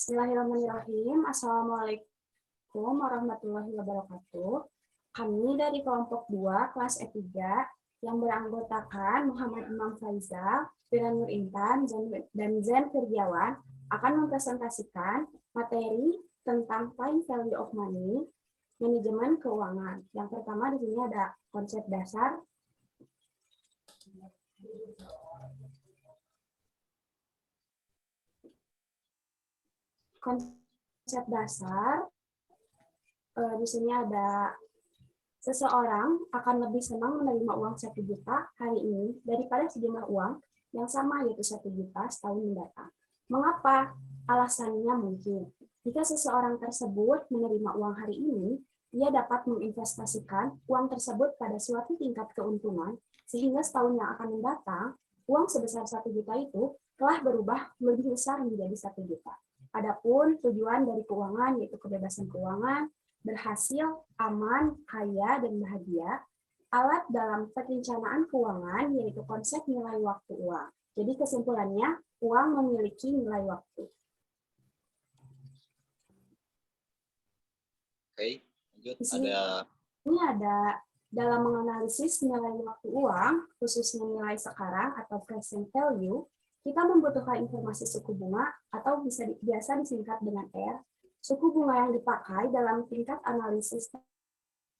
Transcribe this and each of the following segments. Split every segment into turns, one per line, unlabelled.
Bismillahirrahmanirrahim. Assalamualaikum warahmatullahi wabarakatuh. Kami dari kelompok 2 kelas E3 yang beranggotakan Muhammad Imam Faizal, Firan Nur Intan, dan Zen Firjawan akan mempresentasikan materi tentang time value of money, manajemen keuangan. Yang pertama di sini ada konsep dasar. Konsep dasar, di sini ada seseorang akan lebih senang menerima uang 1 juta hari ini daripada sejumlah uang yang sama yaitu 1 juta setahun mendatang. Mengapa? Alasannya mungkin jika seseorang tersebut menerima uang hari ini, ia dapat menginvestasikan uang tersebut pada suatu tingkat keuntungan sehingga setahun yang akan mendatang uang sebesar 1 juta itu telah berubah lebih besar menjadi 1 juta. Adapun tujuan dari keuangan yaitu kebebasan keuangan, berhasil, aman, kaya, dan bahagia. Alat dalam perencanaan keuangan yaitu konsep nilai waktu uang. Jadi kesimpulannya, uang memiliki nilai waktu.
Oke, lanjut.
Ini ada dalam menganalisis nilai waktu uang, khususnya nilai sekarang atau present value, kita membutuhkan informasi suku bunga atau biasa disingkat dengan R. Suku bunga yang dipakai dalam tingkat analisis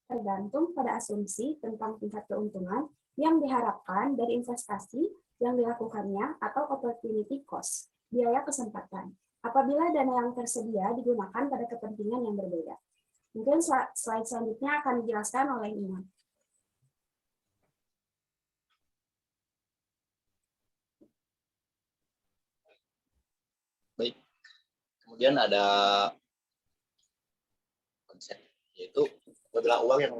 tergantung pada asumsi tentang tingkat keuntungan yang diharapkan dari investasi yang dilakukannya atau opportunity cost, biaya kesempatan. Apabila dana yang tersedia digunakan pada kepentingan yang berbeda. Mungkin slide selanjutnya akan dijelaskan oleh Iman.
Baik. Kemudian ada konsep, yaitu apabila uang yang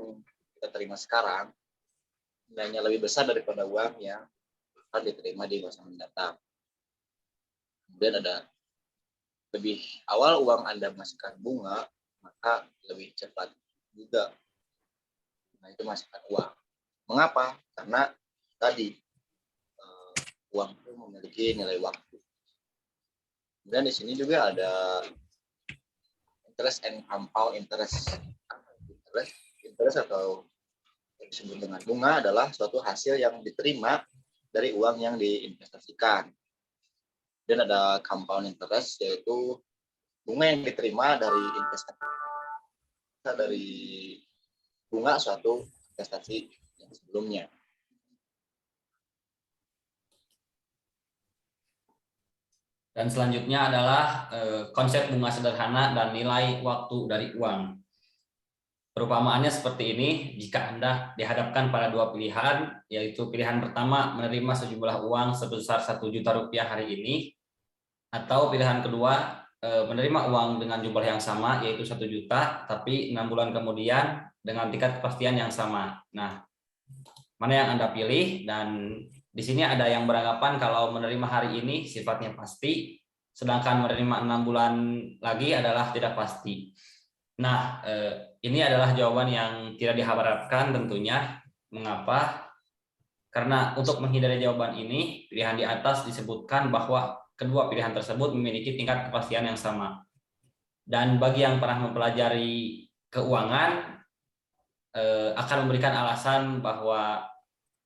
kita terima sekarang nilainya lebih besar daripada uang yang akan diterima di masa mendatang. Kemudian ada lebih awal uang Anda menghasilkan bunga, maka lebih cepat juga. Nah, itu menghasilkan uang. Mengapa? Karena tadi uang itu memiliki nilai waktu. Kemudian di sini juga ada interest and compound interest. Interest atau yang disebut dengan bunga adalah suatu hasil yang diterima dari uang yang diinvestasikan. Dan ada compound interest, yaitu bunga yang diterima dari investasi, dari bunga suatu investasi yang sebelumnya.
Dan selanjutnya adalah konsep bunga sederhana dan nilai waktu dari uang. Perumpamaannya seperti ini, jika Anda dihadapkan pada dua pilihan, yaitu pilihan pertama menerima sejumlah uang sebesar 1 juta rupiah hari ini, atau pilihan kedua menerima uang dengan jumlah yang sama, yaitu 1 juta, tapi 6 bulan kemudian dengan tingkat kepastian yang sama. Nah, mana yang Anda pilih? Dan di sini ada yang beranggapan kalau menerima hari ini sifatnya pasti, sedangkan menerima 6 bulan lagi adalah tidak pasti. Nah, ini adalah jawaban yang tidak diharapkan tentunya. Mengapa? Karena untuk menghindari jawaban ini, pilihan di atas disebutkan bahwa kedua pilihan tersebut memiliki tingkat kepastian yang sama. Dan bagi yang pernah mempelajari keuangan, akan memberikan alasan bahwa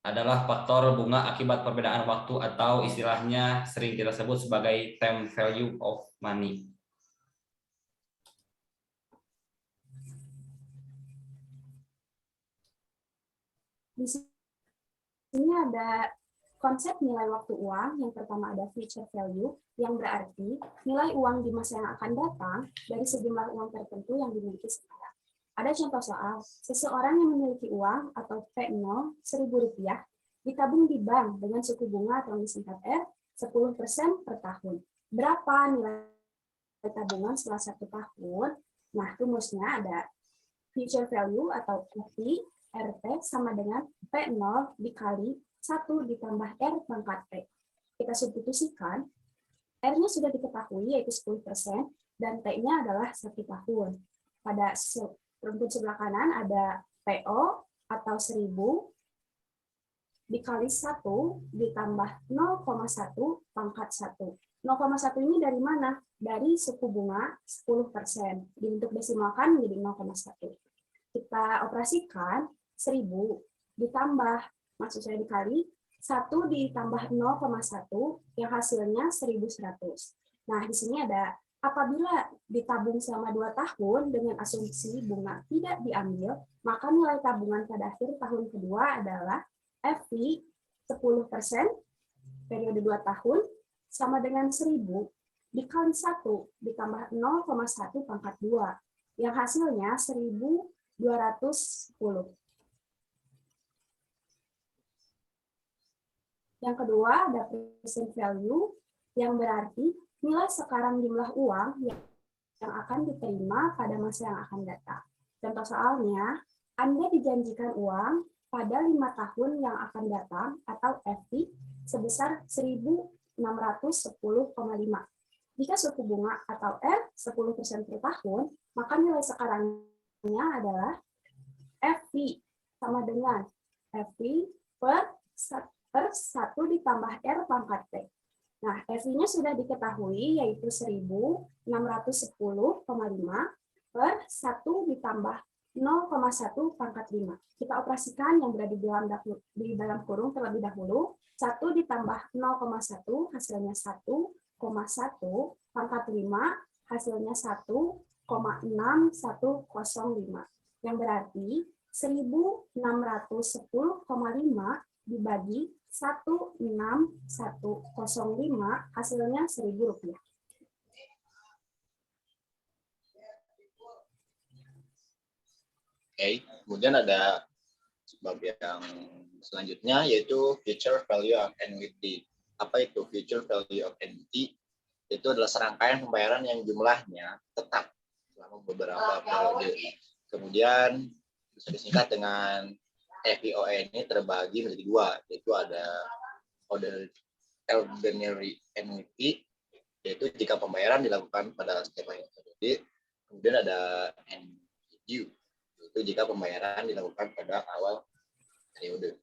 adalah faktor bunga akibat perbedaan waktu atau istilahnya sering kita sebut sebagai time value of money.
Di sini ada konsep nilai waktu uang. Yang pertama ada future value, yang berarti nilai uang di masa yang akan datang dari sejumlah uang tertentu yang dimiliki sekarang. Ada contoh soal, seseorang yang memiliki uang atau P0 Rp1.000 ditabung di bank dengan suku bunga atau disingkat R 10% per tahun. Berapa nilai tabungan setelah 1 tahun? Nah, rumusnya ada future value atau FV, RT sama dengan P0 dikali 1 ditambah R pangkat T. Kita substitusikan, R-nya sudah diketahui yaitu 10% dan T-nya adalah 1 tahun. Pada rumput sebelah kanan ada PO atau 1000 dikali 1 ditambah 0,1 pangkat 1. 0,1 ini dari mana? Dari suku bunga 10%. Dibentuk desimalkan menjadi 0,1. Kita operasikan 1000 ditambah, maksud saya dikali, 1 ditambah 0,1 yang hasilnya 1100. Nah, di sini ada apabila ditabung selama 2 tahun dengan asumsi bunga tidak diambil, maka nilai tabungan pada akhir tahun kedua adalah FI 10% periode 2 tahun sama dengan 1000 dikali 1 ditambah 0,1 pangkat 2 yang hasilnya 1210. Yang kedua ada present value yang berarti nilai sekarang jumlah uang yang akan diterima pada masa yang akan datang. Contoh soalnya, Anda dijanjikan uang pada 5 tahun yang akan datang atau FI sebesar 1.610,5. Jika suku bunga atau R 10% per tahun, maka nilai sekarangnya adalah FI sama dengan FI per 1 ditambah R pangkat T. Nah, FI-nya sudah diketahui, yaitu 1.610,5 per 1 ditambah 0,1 pangkat 5. Kita operasikan yang berada di dalam kurung terlebih dahulu. 1 ditambah 0,1 hasilnya 1,1 pangkat 5 hasilnya 1,6105. Yang berarti 1.610,5 dibagi 16105 hasilnya Rp1.000.
Oke, kemudian ada sebab yang selanjutnya yaitu future value of annuity. Apa itu future value of annuity? Itu adalah serangkaian pembayaran yang jumlahnya tetap selama beberapa periode. Kemudian bisa disingkat dengan FVOA ini terbagi menjadi 2, yaitu ada ordinary annuity, yaitu jika pembayaran dilakukan pada setiap akhir periode. Kemudian ada NDU, yaitu jika pembayaran dilakukan pada awal periode.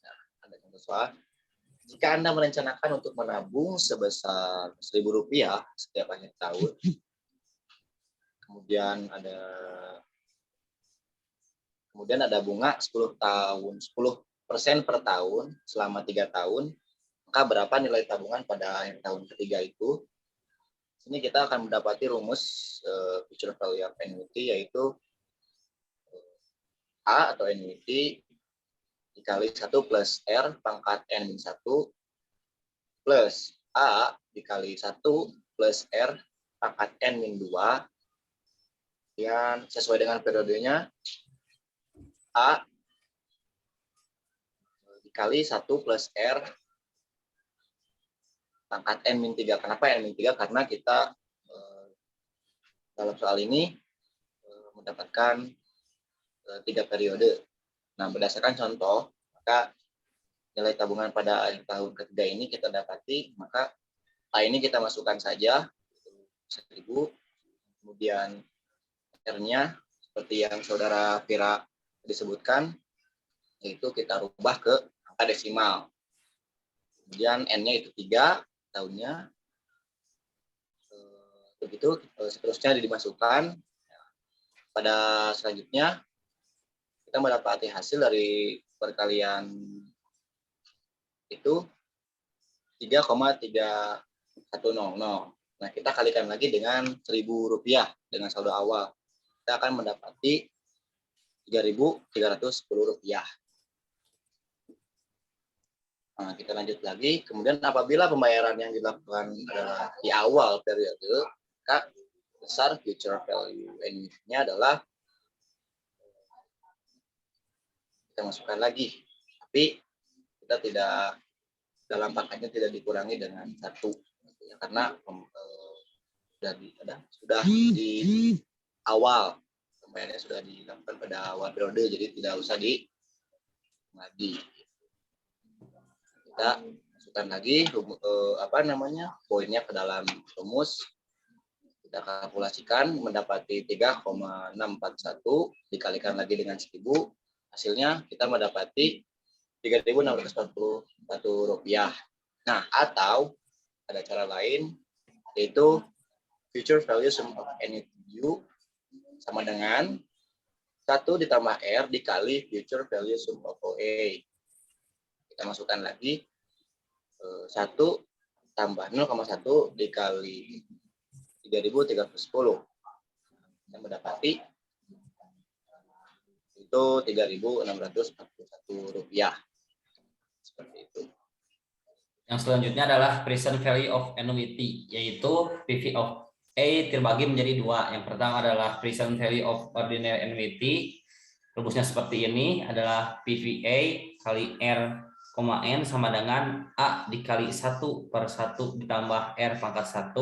Nah, ada contoh soal. Jika Anda merencanakan untuk menabung sebesar Rp1.000 setiap akhir tahun, kemudian ada bunga 10% per tahun selama 3 tahun, maka berapa nilai tabungan pada akhir tahun ketiga itu? Sini kita akan mendapati rumus future value of annuity, yaitu A atau annuity dikali 1 plus R pangkat N-1 plus A dikali 1 plus R pangkat N-2 yang sesuai dengan periodenya A dikali 1 plus R pangkat N-3. Kenapa N-3? Karena kita dalam soal ini mendapatkan 3 periode. Nah, berdasarkan contoh, maka nilai tabungan pada akhir tahun ketiga ini kita dapati, maka A ini kita masukkan saja 1.000, kemudian R-nya seperti yang saudara Vira disebutkan, yaitu kita rubah ke angka desimal. Kemudian N-nya itu 3 tahunnya. Begitu seterusnya dimasukkan. Pada selanjutnya kita mendapati hasil dari perkalian itu 3,3100. Nah, kita kalikan lagi dengan Rp1.000 dengan saldo awal. Kita akan mendapati Rp3.310. Nah, kita lanjut lagi. Kemudian apabila pembayaran yang dilakukan adalah di awal periode, maka besar future value annuity-nya adalah kita masukkan lagi. Tapi kita tidak dalam pangkatnya tidak dikurangi dengan 1, karena sudah di awal pembayarannya sudah dilakukan pada awal periode, jadi tidak usah lagi. Kita masukkan lagi poinnya ke dalam rumus. Kita kalkulasikan mendapati 3,641 dikalikan lagi dengan 1.000, hasilnya kita mendapati Rp3.641. Nah, atau ada cara lain, yaitu future value sum of NETU sama dengan 1 ditambah R dikali future value sum of OA. Kita masukkan lagi 1 tambah 0,1 dikali 3.310. Kita mendapati itu Rp3.641. Seperti itu.
Yang selanjutnya adalah present value of annuity, yaitu PV of A terbagi menjadi 2. Yang pertama adalah present value of ordinary annuity. Rumusnya seperti ini, adalah PVA kali R, N sama dengan A dikali 1 per 1 ditambah R pangkat 1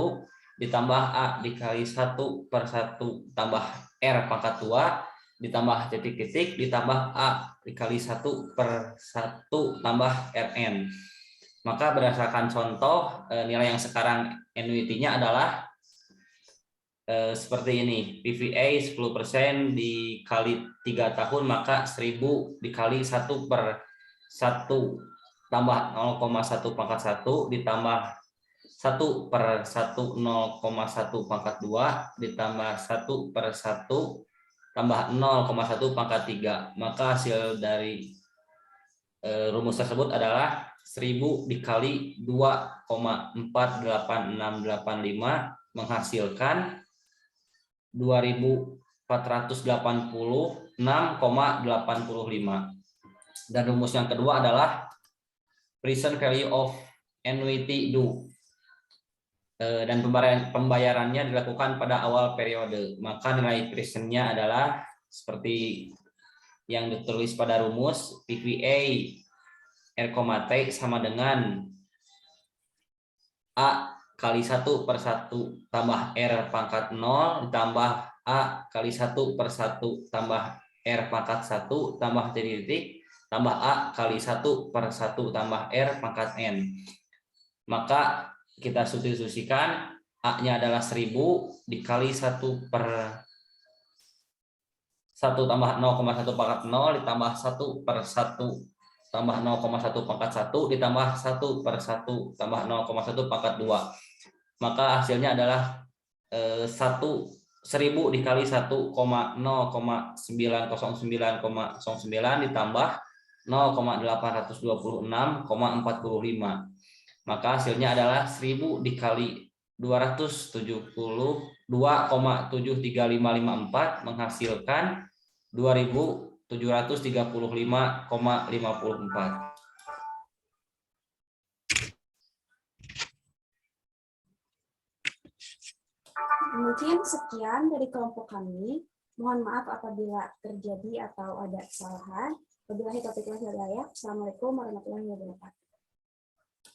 ditambah A dikali 1 per 1 tambah R pangkat 2 ditambah titik-titik ditambah A dikali 1 per 1 tambah Rn. Maka berdasarkan contoh, nilai yang sekarang annuity-nya adalah seperti ini. PVA 10% dikali 3 tahun, maka 1000 dikali 1 per 1 tambah 0,1 pangkat 1 ditambah 1 per 1 0,1 pangkat 2 ditambah 1 per 1 tambah 0,1 pangkat 3. Maka hasil dari rumus tersebut adalah 1000 dikali 2,48685 menghasilkan 2486,85. Dan rumus yang kedua adalah present value of annuity due. Dan pembayarannya dilakukan pada awal periode. Maka nilai presentnya adalah seperti yang ditulis pada rumus, PVA R, T sama dengan A kali 1 per 1 tambah R pangkat 0 ditambah A kali 1 per 1 tambah R pangkat 1 tambah titik tambah A kali 1 per 1 tambah R pangkat N. Maka kita substitusikan, A-nya adalah 1000 dikali 1 per 1 tambah 0,1 pangkat 0 ditambah 1 per 1 tambah 0,1 pangkat 1 ditambah 1 per 1 tambah 0,1 pangkat 2. Maka hasilnya adalah 1000 dikali 1,0,909,09 ditambah 0,826,45. Maka hasilnya adalah 1000 dikali 272,73554 menghasilkan 2735,54.
Mungkin sekian dari kelompok kami. Mohon maaf apabila terjadi atau ada kesalahan. Wabillahi taufiq wal hidayah. Assalamualaikum warahmatullahi wabarakatuh.